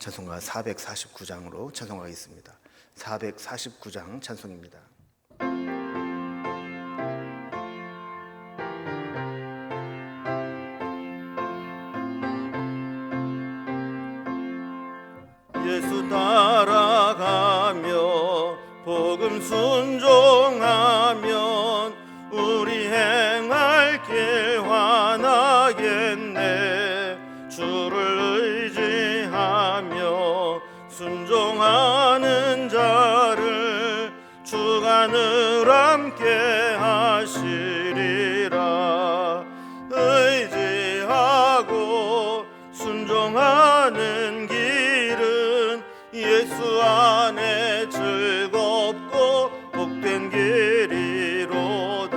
찬송가 449장으로 찬송하겠습니다. 449장 찬송입니다. 예수 따라가며 복음 순종하면 우리 행할 길 환하겠네. 주를 의지하며 순종하는 자를 주가 늘 함께 하시리라. 의지하고 순종하는 길은 예수 안에 즐겁고 복된 길이로다.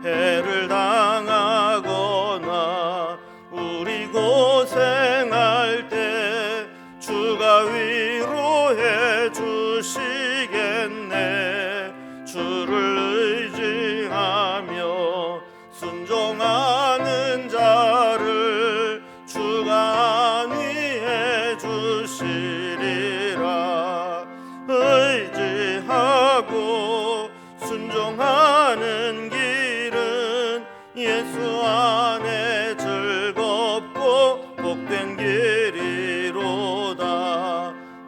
해를 당하거나 우리 고생할 때 주가 위로해 주시겠네. 주를 의지하며 순종하는 자를 주가 안위해 주시리라. 의지하고 순종하는 길은 예수 안에 즐겁고 복된 길이로다.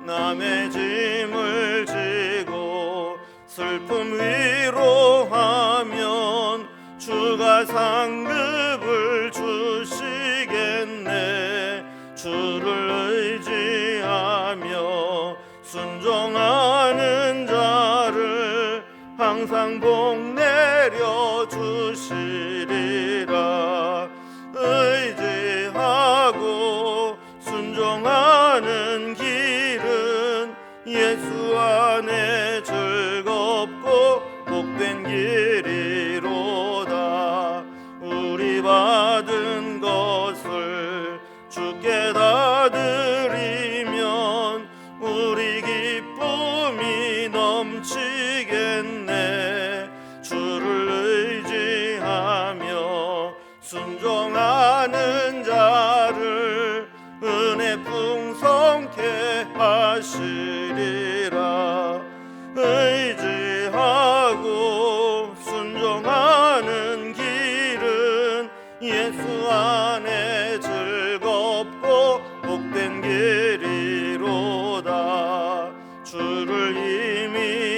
남의 짐을 지고 슬픔 위로하면 주가 상급을 주시겠네. 주를 의지하며 순종하는 자를 항상 복 내려 주시리라. 의지하고 순종하는 길은 예수 안에 즐겁고 복된 길이로다. 우리 받은 것을 주께 다 드리면 우리 기쁨이 넘치겠네. 주를 의지하며 순종하는 자를 은혜 풍성케 하시리라. 의지하고 순종하는 길은 예수 안에 즐겁고 복된 길이로다. 주를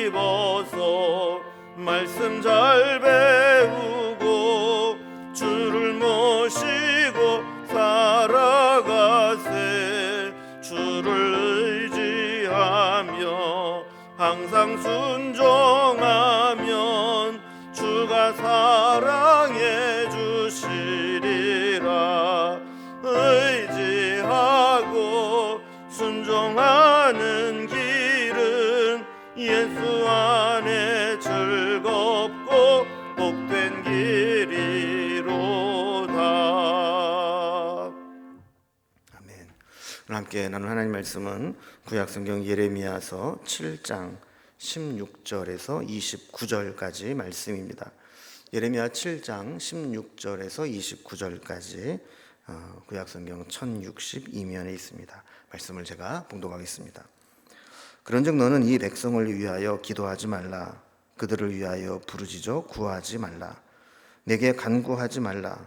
힘입어서 말씀 잘 배우고 주를 모시고 살아가세. 주를 의지하며 항상 순종하면 주가 사랑해 주시리라. 의지하고 순종하는 길은 예수 안에 즐겁고 복된 길이로다. 아멘. 오늘 함께 나눌 하나님 말씀은 구약성경 예레미야서 7장 16절에서 29절까지 말씀입니다. 예레미야 7장 16절에서 29절까지 구약성경 1062면에 있습니다. 말씀을 제가 봉독하겠습니다. 그런즉 너는 이 백성을 위하여 기도하지 말라. 그들을 위하여 부르짖어 구하지 말라. 내게 간구하지 말라.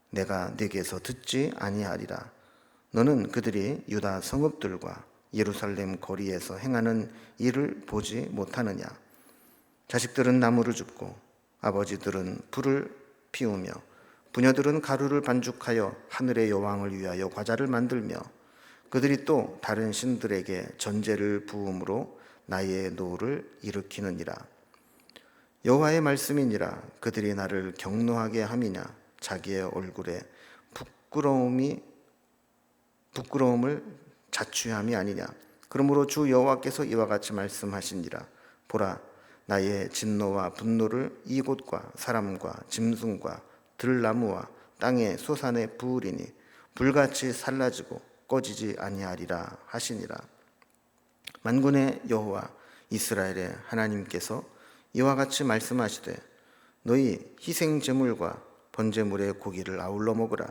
내가 네게서 듣지 아니하리라. 너는 그들이 유다 성읍들과 예루살렘 거리에서 행하는 일을 보지 못하느냐. 자식들은 나무를 줍고 아버지들은 불을 피우며 부녀들은 가루를 반죽하여 하늘의 여왕을 위하여 과자를 만들며 그들이 또 다른 신들에게 전제를 부음으로 나의 노를 일으키느니라. 여호와의 말씀이니라. 그들이 나를 경노하게 함이냐. 자기의 얼굴에 부끄러움을 자취함이 아니냐. 그러므로 주 여호와께서 이와 같이 말씀하시니라. 보라, 나의 진노와 분노를 이곳과 사람과 짐승과 들나무와 땅의 소산에 부으리니 불같이 살라지고 꺼지지 아니하리라 하시니라. 만군의 여호와 이스라엘의 하나님께서 이와 같이 말씀하시되 너희 희생 제물과 번제물의 고기를 아울러 먹으라.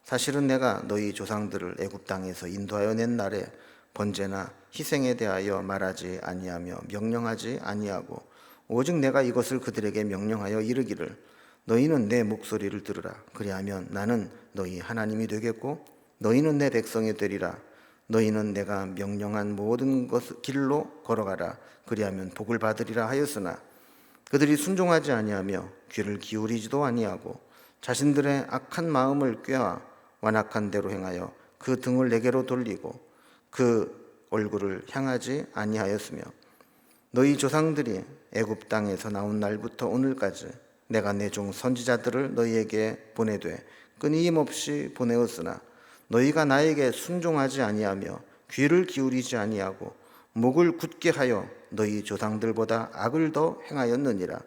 사실은 내가 너희 조상들을 애굽 땅에서 인도하여 낸 날에 번제나 희생에 대하여 말하지 아니하며 명령하지 아니하고 오직 내가 이것을 그들에게 명령하여 이르기를 너희는 내 목소리를 들으라. 그리하면 나는 너희 하나님이 되겠고 너희는 내 백성이 되리라. 너희는 내가 명령한 모든 길로 걸어가라. 그리하면 복을 받으리라 하였으나 그들이 순종하지 아니하며 귀를 기울이지도 아니하고 자신들의 악한 마음을 꾀하 완악한 대로 행하여 그 등을 내게로 돌리고 그 얼굴을 향하지 아니하였으며 너희 조상들이 애굽 땅에서 나온 날부터 오늘까지 내가 내 종 선지자들을 너희에게 보내되 끊임없이 보내었으나 너희가 나에게 순종하지 아니하며 귀를 기울이지 아니하고 목을 굳게 하여 너희 조상들보다 악을 더 행하였느니라.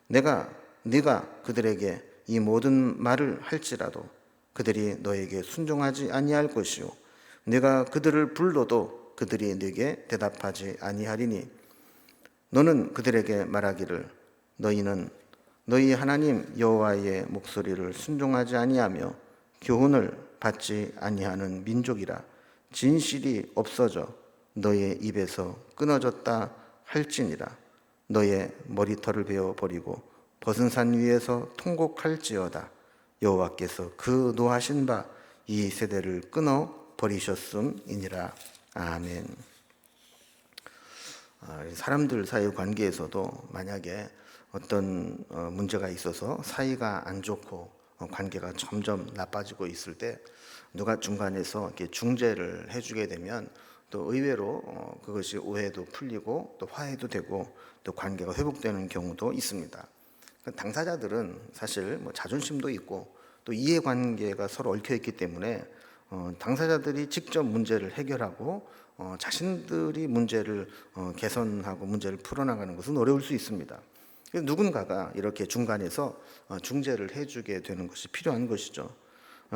네가 그들에게 이 모든 말을 할지라도 그들이 너에게 순종하지 아니할 것이요 네가 그들을 불러도 그들이 네게 대답하지 아니하리니 너는 그들에게 말하기를 너희는 너희 하나님 여호와의 목소리를 순종하지 아니하며 교훈을 받지 아니하는 민족이라. 진실이 없어져 너의 입에서 끊어졌다 할지니라. 너의 머리털을 베어 버리고 벗은 산 위에서 통곡할지어다. 여호와께서 그 노하신 바 이 세대를 끊어 버리셨음이니라. 아멘. 사람들 사이 관계에서도 만약에 어떤 문제가 있어서 사이가 안 좋고 관계가 점점 나빠지고 있을 때 누가 중간에서 이렇게 중재를 해주게 되면 또 의외로 그것이 오해도 풀리고 또 화해도 되고 또 관계가 회복되는 경우도 있습니다. 당사자들은 사실 뭐 자존심도 있고 또 이해관계가 서로 얽혀 있기 때문에 당사자들이 직접 문제를 해결하고 자신들이 문제를 개선하고 문제를 풀어나가는 것은 어려울 수 있습니다. 누군가가 이렇게 중간에서 중재를 해주게 되는 것이 필요한 것이죠.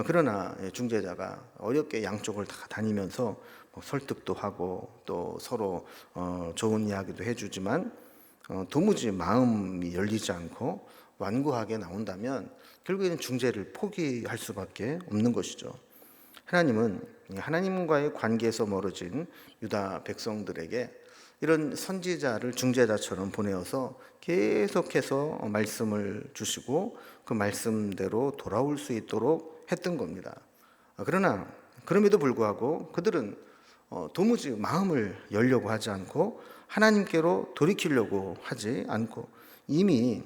그러나 중재자가 어렵게 양쪽을 다 다니면서 설득도 하고 또 서로 좋은 이야기도 해주지만 도무지 마음이 열리지 않고 완고하게 나온다면 결국에는 중재를 포기할 수밖에 없는 것이죠. 하나님은 하나님과의 관계에서 멀어진 유다 백성들에게 이런 선지자를 중재자처럼 보내어서 계속해서 말씀을 주시고 그 말씀대로 돌아올 수 있도록 했던 겁니다. 그러나 그럼에도 불구하고 그들은 도무지 마음을 열려고 하지 않고 하나님께로 돌이키려고 하지 않고 이미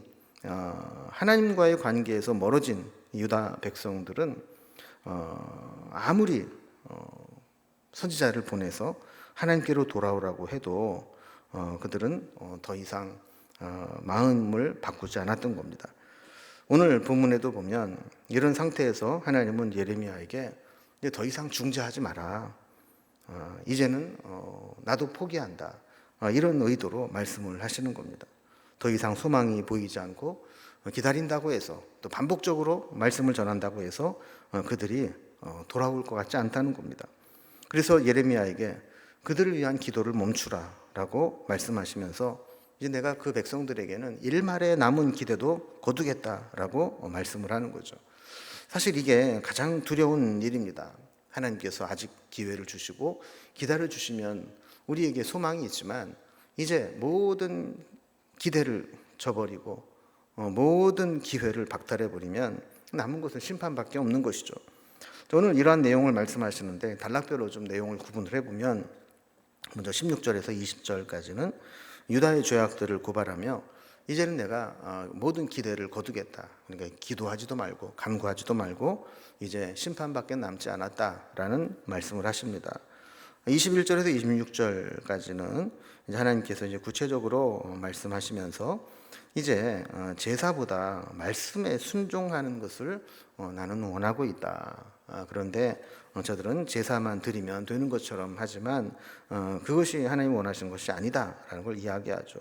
하나님과의 관계에서 멀어진 유다 백성들은 아무리 선지자를 보내서 하나님께로 돌아오라고 해도 그들은 더 이상 마음을 바꾸지 않았던 겁니다. 오늘 본문에도 보면 이런 상태에서 하나님은 예레미야에게 이제 더 이상 중재하지 마라. 이제는 나도 포기한다. 이런 의도로 말씀을 하시는 겁니다. 더 이상 소망이 보이지 않고 기다린다고 해서 또 반복적으로 말씀을 전한다고 해서 그들이 돌아올 것 같지 않다는 겁니다. 그래서 예레미야에게 그들을 위한 기도를 멈추라라고 말씀하시면서 이제 내가 그 백성들에게는 일말의 남은 기대도 거두겠다라고 말씀을 하는 거죠. 사실 이게 가장 두려운 일입니다. 하나님께서 아직 기회를 주시고 기다려 주시면 우리에게 소망이 있지만 이제 모든 기대를 저버리고 모든 기회를 박탈해 버리면 남은 것은 심판밖에 없는 것이죠. 오늘 이러한 내용을 말씀하시는데 단락별로 좀 내용을 구분을 해보면 먼저 16절에서 20절까지는 유다의 죄악들을 고발하며 이제는 내가 모든 기대를 거두겠다. 그러니까 기도하지도 말고 간구하지도 말고 이제 심판밖에 남지 않았다라는 말씀을 하십니다. 21절에서 26절까지는 하나님께서 이제 구체적으로 말씀하시면서 이제 제사보다 말씀에 순종하는 것을 나는 원하고 있다. 그런데 저들은 제사만 드리면 되는 것처럼 하지만 그것이 하나님이 원하시는 것이 아니다라는 걸 이야기하죠.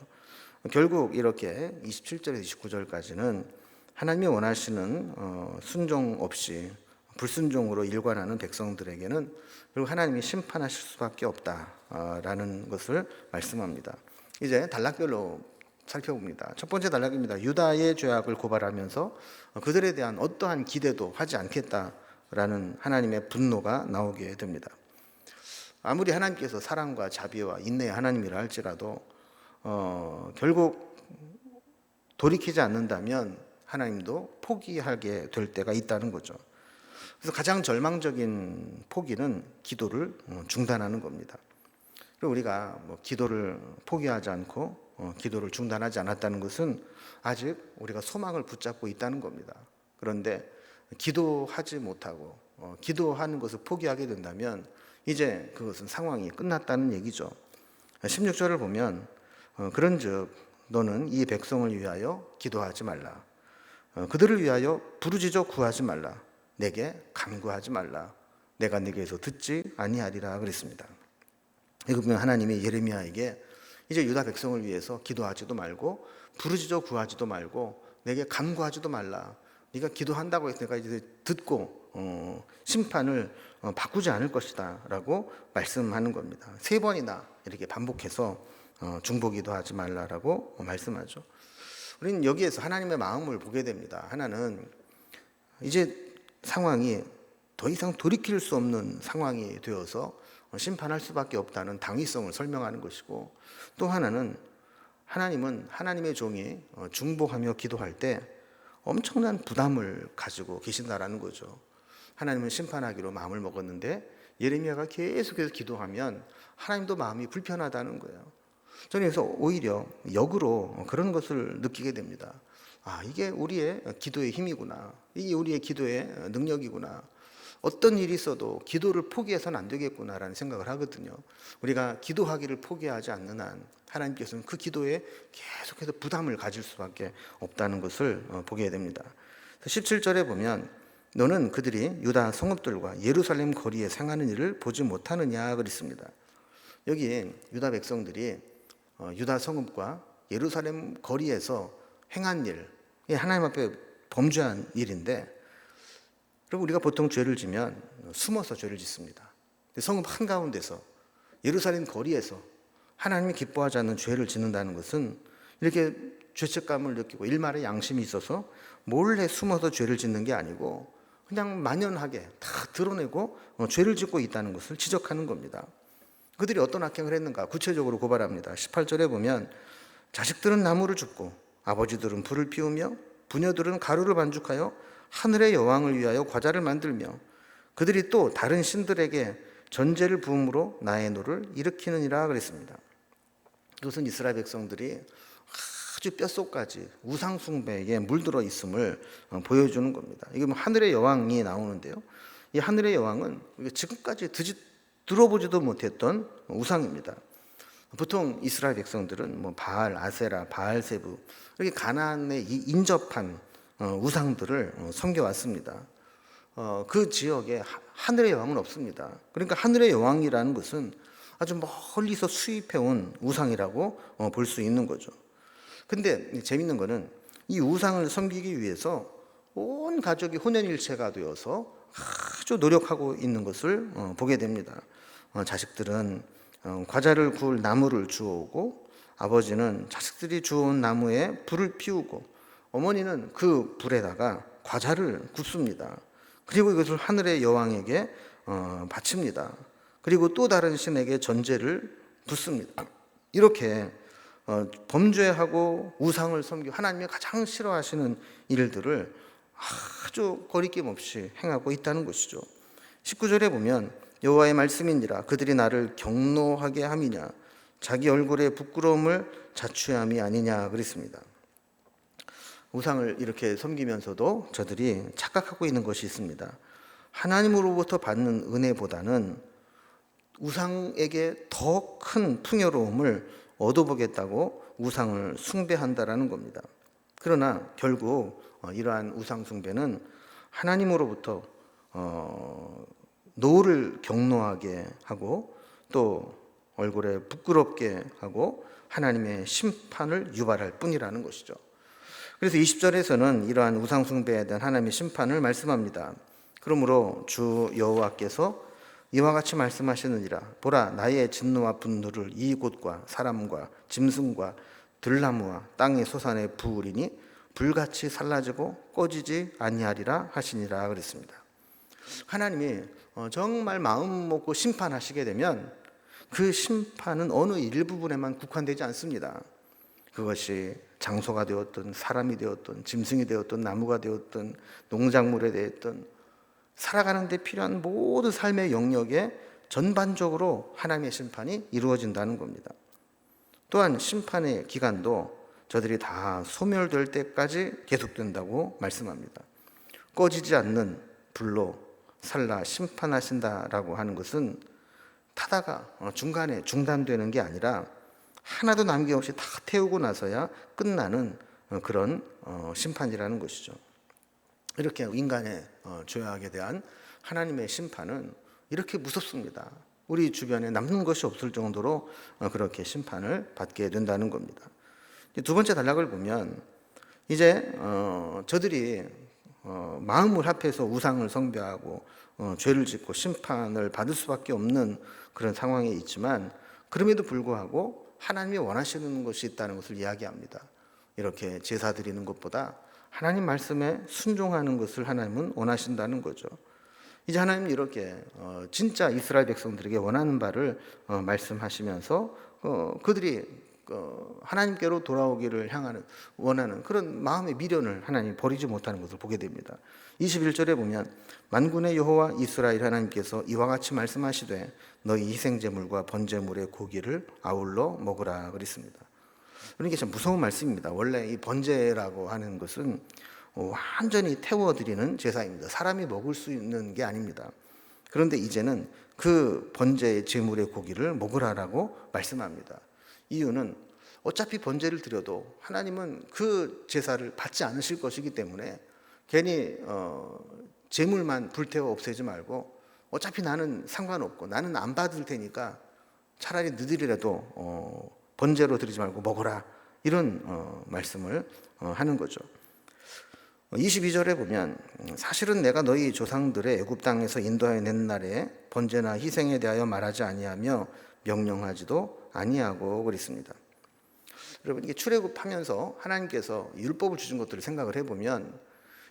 결국 이렇게 27절에서 29절까지는 하나님이 원하시는 순종 없이 불순종으로 일관하는 백성들에게는 결국 하나님이 심판하실 수밖에 없다라는 것을 말씀합니다. 이제 단락별로 살펴봅니다. 첫 번째 단락입니다. 유다의 죄악을 고발하면서 그들에 대한 어떠한 기대도 하지 않겠다라는 하나님의 분노가 나오게 됩니다. 아무리 하나님께서 사랑과 자비와 인내의 하나님이라 할지라도 결국 돌이키지 않는다면 하나님도 포기하게 될 때가 있다는 거죠. 그래서 가장 절망적인 포기는 기도를 중단하는 겁니다. 그리고 우리가 기도를 포기하지 않고 기도를 중단하지 않았다는 것은 아직 우리가 소망을 붙잡고 있다는 겁니다. 그런데 기도하지 못하고 기도하는 것을 포기하게 된다면 이제 그것은 상황이 끝났다는 얘기죠. 16절을 보면 그런즉 너는 이 백성을 위하여 기도하지 말라. 그들을 위하여 부르짖어 구하지 말라. 내게 간구하지 말라. 내가 네게서 듣지 아니하리라 그랬습니다. 이거 보면 하나님이 예레미야에게 이제 유다 백성을 위해서 기도하지도 말고 부르짖어 구하지도 말고 내게 간구하지도 말라. 네가 기도한다고 해서 내가 이제 듣고 심판을 바꾸지 않을 것이다 라고 말씀하는 겁니다. 3번이나 이렇게 반복해서 중보기도 하지 말라라고 말씀하죠. 우리는 여기에서 하나님의 마음을 보게 됩니다. 하나는 이제 상황이 더 이상 돌이킬 수 없는 상황이 되어서 심판할 수밖에 없다는 당위성을 설명하는 것이고, 또 하나는 하나님은 하나님의 종이 중보하며 기도할 때 엄청난 부담을 가지고 계신다라는 거죠. 하나님은 심판하기로 마음을 먹었는데 예레미야가 계속해서 기도하면 하나님도 마음이 불편하다는 거예요. 저는 그래서 오히려 역으로 그런 것을 느끼게 됩니다. 이게 우리의 기도의 힘이구나. 이게 우리의 기도의 능력이구나. 어떤 일이 있어도 기도를 포기해서는 안 되겠구나라는 생각을 하거든요. 우리가 기도하기를 포기하지 않는 한 하나님께서는 그 기도에 계속해서 부담을 가질 수밖에 없다는 것을 보게 됩니다. 17절에 보면 너는 그들이 유다 성읍들과 예루살렘 거리에 행하는 일을 보지 못하느냐 그랬습니다. 여기 유다 백성들이 유다 성읍과 예루살렘 거리에서 행한 일, 하나님 앞에 범죄한 일인데, 그리고 우리가 보통 죄를 지면 숨어서 죄를 짓습니다. 성읍 한가운데서 예루살렘 거리에서 하나님이 기뻐하지 않는 죄를 짓는다는 것은 이렇게 죄책감을 느끼고 일말의 양심이 있어서 몰래 숨어서 죄를 짓는 게 아니고 그냥 만연하게 다 드러내고 죄를 짓고 있다는 것을 지적하는 겁니다. 그들이 어떤 악행을 했는가 구체적으로 고발합니다. 18절에 보면 자식들은 나무를 줍고 아버지들은 불을 피우며 부녀들은 가루를 반죽하여 하늘의 여왕을 위하여 과자를 만들며 그들이 또 다른 신들에게 전제를 부음으로 나의 노를 일으키느니라 그랬습니다. 이것은 이스라엘 백성들이 아주 뼛속까지 우상 숭배에 물들어 있음을 보여주는 겁니다. 이게 하늘의 여왕이 나오는데요. 이 하늘의 여왕은 지금까지 들어보지도 못했던 우상입니다. 보통 이스라엘 백성들은 바알, 아세라, 바알세부 이렇게 가나안에 인접한 우상들을 섬겨왔습니다. 그 지역에 하늘의 여왕은 없습니다. 그러니까 하늘의 여왕이라는 것은 아주 멀리서 수입해온 우상이라고 볼 수 있는 거죠. 근데 재밌는 거는 이 우상을 섬기기 위해서 온 가족이 혼연일체가 되어서 아주 노력하고 있는 것을 보게 됩니다. 자식들은 과자를 구울 나무를 주워오고 아버지는 자식들이 주워온 나무에 불을 피우고 어머니는 그 불에다가 과자를 굽습니다. 그리고 이것을 하늘의 여왕에게 바칩니다. 그리고 또 다른 신에게 전제를 붓습니다. 이렇게 범죄하고 우상을 섬기고 하나님이 가장 싫어하시는 일들을 아주 거리낌 없이 행하고 있다는 것이죠. 19절에 보면 여호와의 말씀이니라 그들이 나를 경노하게 함이냐 자기 얼굴에 부끄러움을 자취함이 아니냐 그랬습니다. 우상을 이렇게 섬기면서도 저들이 착각하고 있는 것이 있습니다. 하나님으로부터 받는 은혜보다는 우상에게 더 큰 풍요로움을 얻어보겠다고 우상을 숭배한다라는 겁니다. 그러나 결국 이러한 우상 숭배는 하나님으로부터 노를 경노하게 하고 또 얼굴에 부끄럽게 하고 하나님의 심판을 유발할 뿐이라는 것이죠. 그래서 20절에서는 이러한 우상 숭배에 대한 하나님의 심판을 말씀합니다. 그러므로 주 여호와께서 이와 같이 말씀하시느니라 보라 나의 진노와 분노를 이 곳과 사람과 짐승과 들나무와 땅의 소산에 부으리니 불같이 살라지고 꺼지지 아니하리라 하시니라 그랬습니다. 하나님이 정말 마음 먹고 심판하시게 되면 그 심판은 어느 일부분에만 국한되지 않습니다. 그것이 장소가 되었든 사람이 되었든 짐승이 되었든 나무가 되었든 농작물에 되었든 살아가는 데 필요한 모든 삶의 영역에 전반적으로 하나님의 심판이 이루어진다는 겁니다. 또한 심판의 기간도 저들이 다 소멸될 때까지 계속된다고 말씀합니다. 꺼지지 않는 불로 살라 심판하신다라고 하는 것은 타다가 중간에 중단되는 게 아니라 하나도 남김없이 다 태우고 나서야 끝나는 그런 심판이라는 것이죠. 이렇게 인간의 죄악에 대한 하나님의 심판은 이렇게 무섭습니다. 우리 주변에 남는 것이 없을 정도로 그렇게 심판을 받게 된다는 겁니다. 두 번째 단락을 보면 이제 저들이 마음을 합해서 우상을 숭배하고 죄를 짓고 심판을 받을 수밖에 없는 그런 상황에 있지만 그럼에도 불구하고 하나님이 원하시는 것이 있다는 것을 이야기합니다. 이렇게 제사 드리는 것보다 하나님 말씀에 순종하는 것을 하나님은 원하신다는 거죠. 이제 하나님은 이렇게 진짜 이스라엘 백성들에게 원하는 바를 말씀하시면서 그들이 하나님께로 돌아오기를 원하는 그런 마음의 미련을 하나님이 버리지 못하는 것을 보게 됩니다. 21절에 보면 만군의 여호와 이스라엘 하나님께서 이와 같이 말씀하시되 너희 희생제물과 번제물의 고기를 아울러 먹으라 그랬습니다. 그러니까 참 무서운 말씀입니다. 원래 이 번제라고 하는 것은 완전히 태워드리는 제사입니다. 사람이 먹을 수 있는 게 아닙니다. 그런데 이제는 그 번제의 제물의 고기를 먹으라라고 말씀합니다. 이유는 어차피 번제를 드려도 하나님은 그 제사를 받지 않으실 것이기 때문에 괜히 제물만 불태워 없애지 말고 어차피 나는 상관없고 나는 안 받을 테니까 차라리 너희들이라도 번제로 드리지 말고 먹어라, 이런 말씀을 하는 거죠. 22절에 보면 사실은 내가 너희 조상들의 애굽 땅에서 인도하여 낸 날에 번제나 희생에 대하여 말하지 아니하며 명령하지도 아니하고 그랬습니다. 여러분, 이게 출애굽하면서 하나님께서 율법을 주신 것들을 생각을 해보면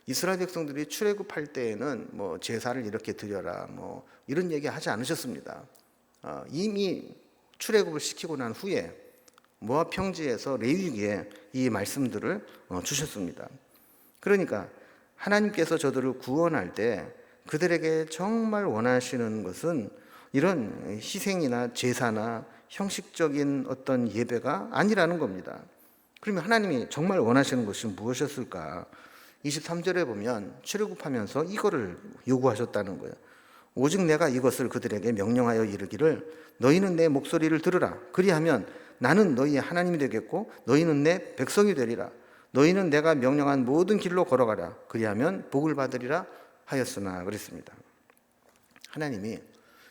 이스라엘 백성들이 출애굽할 때에는 뭐 제사를 이렇게 드려라 뭐 이런 얘기 하지 않으셨습니다. 이미 출애굽을 시키고 난 후에 모압 평지에서 레위기에 이 말씀들을 주셨습니다. 그러니까 하나님께서 저들을 구원할 때 그들에게 정말 원하시는 것은 이런 희생이나 제사나 형식적인 어떤 예배가 아니라는 겁니다. 그러면 하나님이 정말 원하시는 것이 무엇이었을까? 23절에 보면 출애굽하면서 이거를 요구하셨다는 거예요. 오직 내가 이것을 그들에게 명령하여 이르기를 너희는 내 목소리를 들으라. 그리하면 나는 너희의 하나님이 되겠고 너희는 내 백성이 되리라. 너희는 내가 명령한 모든 길로 걸어가라. 그리하면 복을 받으리라 하였으나 그랬습니다. 하나님이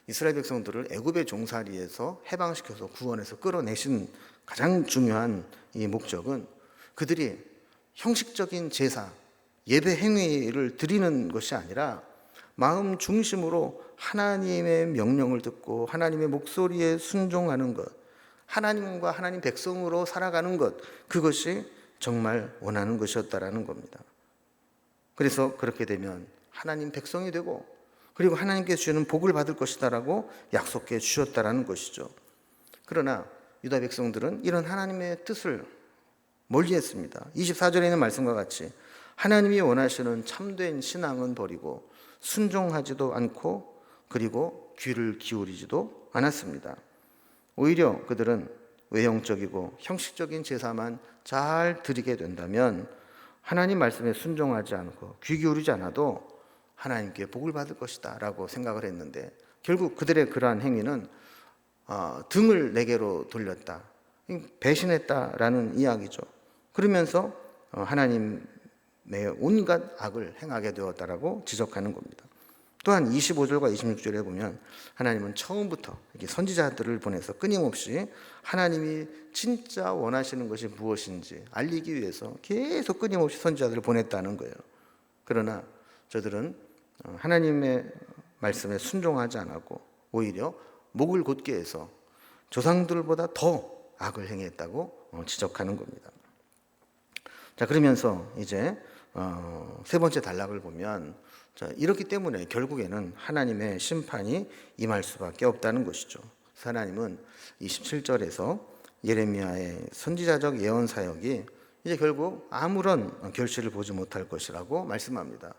이스라엘 백성들을 애굽의 종살이에서 해방시켜서 구원해서 끌어내신 가장 중요한 이 목적은 그들이 형식적인 제사, 예배 행위를 드리는 것이 아니라 마음 중심으로 하나님의 명령을 듣고 하나님의 목소리에 순종하는 것, 하나님과 하나님 백성으로 살아가는 것, 그것이 정말 원하는 것이었다라는 겁니다. 그래서 그렇게 되면 하나님 백성이 되고 그리고 하나님께서 주시는 복을 받을 것이다라고 약속해 주셨다라는 것이죠. 그러나 유다 백성들은 이런 하나님의 뜻을 멀리했습니다. 24절에 있는 말씀과 같이 하나님이 원하시는 참된 신앙은 버리고 순종하지도 않고 그리고 귀를 기울이지도 않았습니다. 오히려 그들은 외형적이고 형식적인 제사만 잘 드리게 된다면 하나님 말씀에 순종하지 않고 귀 기울이지 않아도 하나님께 복을 받을 것이다 라고 생각을 했는데 결국 그들의 그러한 행위는 등을 내게로 돌렸다, 배신했다라는 이야기죠. 그러면서 하나님의 온갖 악을 행하게 되었다라고 지적하는 겁니다. 또한 25절과 26절에 보면 하나님은 처음부터 이렇게 선지자들을 보내서 끊임없이 하나님이 진짜 원하시는 것이 무엇인지 알리기 위해서 계속 끊임없이 선지자들을 보냈다는 거예요. 그러나 저들은 하나님의 말씀에 순종하지 않았고 오히려 목을 곧게 해서 조상들보다 더 악을 행했다고 지적하는 겁니다. 자, 그러면서 이제 세 번째 단락을 보면 자, 이렇기 때문에 결국에는 하나님의 심판이 임할 수밖에 없다는 것이죠. 하나님은 이 17절에서 예레미야의 선지자적 예언 사역이 이제 결국 아무런 결실을 보지 못할 것이라고 말씀합니다.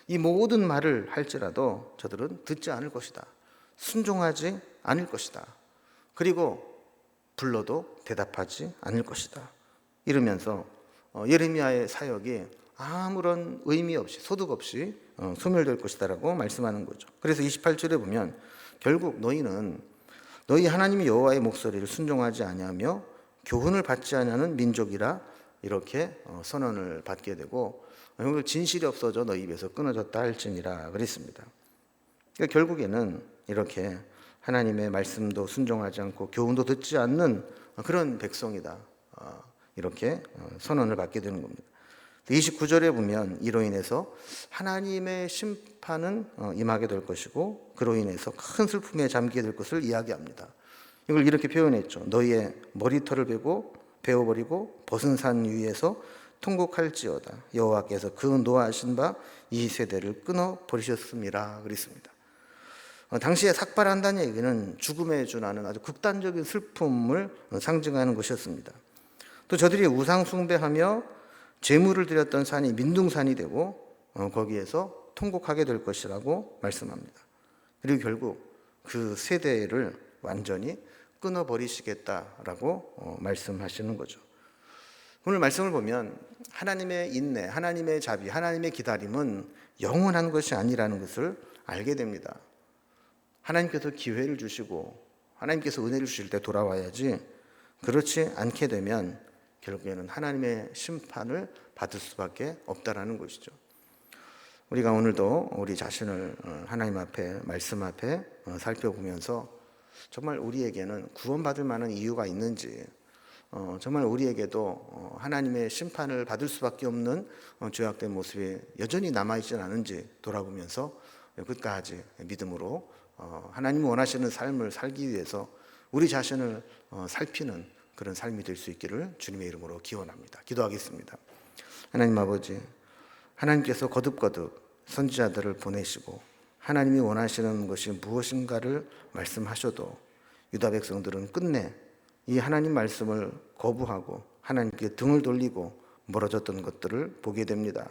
이 모든 말을 할지라도 저들은 듣지 않을 것이다. 순종하지 않을 것이다. 그리고 불러도 대답하지 않을 것이다. 이러면서 예레미야의 사역이 아무런 의미 없이 소득 없이 소멸될 것이다라고 말씀하는 거죠. 그래서 28절에 보면 결국 너희는 너희 하나님 여호와의 목소리를 순종하지 아니하며 교훈을 받지 아니하는 민족이라 이렇게 선언을 받게 되고 진실이 없어져 너희 입에서 끊어졌다 할지니라 그랬습니다. 그러니까 결국에는 이렇게 하나님의 말씀도 순종하지 않고 교훈도 듣지 않는 그런 백성이다. 이렇게 선언을 받게 되는 겁니다. 29절에 보면 이로 인해서 하나님의 심판은 임하게 될 것이고 그로 인해서 큰 슬픔에 잠기게 될 것을 이야기합니다. 이걸 이렇게 표현했죠. 너희의 머리털을 베어버리고 벗은 산 위에서 통곡할지어다. 여호와께서 그 노하신 바 이 세대를 끊어버리셨습니다. 그랬습니다. 당시에 삭발한다는 얘기는 죽음에 준하는 아주 극단적인 슬픔을 상징하는 것이었습니다. 또 저들이 우상 숭배하며 제물을 드렸던 산이 민둥산이 되고 거기에서 통곡하게 될 것이라고 말씀합니다. 그리고 결국 그 세대를 완전히 끊어버리시겠다라고 말씀하시는 거죠. 오늘 말씀을 보면 하나님의 인내, 하나님의 자비, 하나님의 기다림은 영원한 것이 아니라는 것을 알게 됩니다. 하나님께서 기회를 주시고 하나님께서 은혜를 주실 때 돌아와야지 그렇지 않게 되면 결국에는 하나님의 심판을 받을 수밖에 없다라는 것이죠. 우리가 오늘도 우리 자신을 하나님 앞에 말씀 앞에 살펴보면서 정말 우리에게는 구원받을 만한 이유가 있는지 정말 우리에게도 하나님의 심판을 받을 수밖에 없는 죄악된 모습이 여전히 남아있지 않은지 돌아보면서 끝까지 믿음으로 하나님이 원하시는 삶을 살기 위해서 우리 자신을 살피는 그런 삶이 될 수 있기를 주님의 이름으로 기원합니다. 기도하겠습니다. 하나님 아버지, 하나님께서 거듭거듭 선지자들을 보내시고 하나님이 원하시는 것이 무엇인가를 말씀하셔도 유다 백성들은 끝내 이 하나님 말씀을 거부하고 하나님께 등을 돌리고 멀어졌던 것들을 보게 됩니다.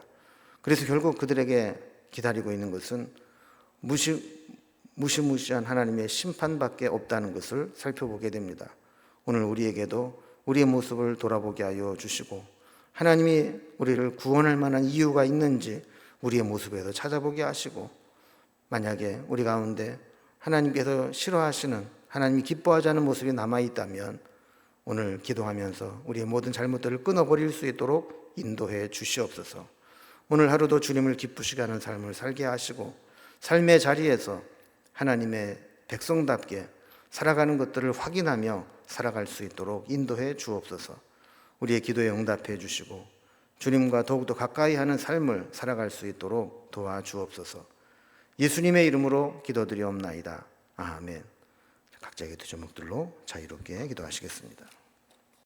그래서 결국 그들에게 기다리고 있는 것은 무시무시한 하나님의 심판밖에 없다는 것을 살펴보게 됩니다. 오늘 우리에게도 우리의 모습을 돌아보게 하여 주시고 하나님이 우리를 구원할 만한 이유가 있는지 우리의 모습에서 찾아보게 하시고 만약에 우리 가운데 하나님께서 싫어하시는 하나님이 기뻐하지 않는 모습이 남아있다면 오늘 기도하면서 우리의 모든 잘못들을 끊어버릴 수 있도록 인도해 주시옵소서. 오늘 하루도 주님을 기쁘시게 하는 삶을 살게 하시고 삶의 자리에서 하나님의 백성답게 살아가는 것들을 확인하며 살아갈 수 있도록 인도해 주옵소서. 우리의 기도에 응답해 주시고 주님과 더욱더 가까이 하는 삶을 살아갈 수 있도록 도와주옵소서. 예수님의 이름으로 기도드리옵나이다. 아멘. 각자의 기도 제목들로 자유롭게 기도하시겠습니다.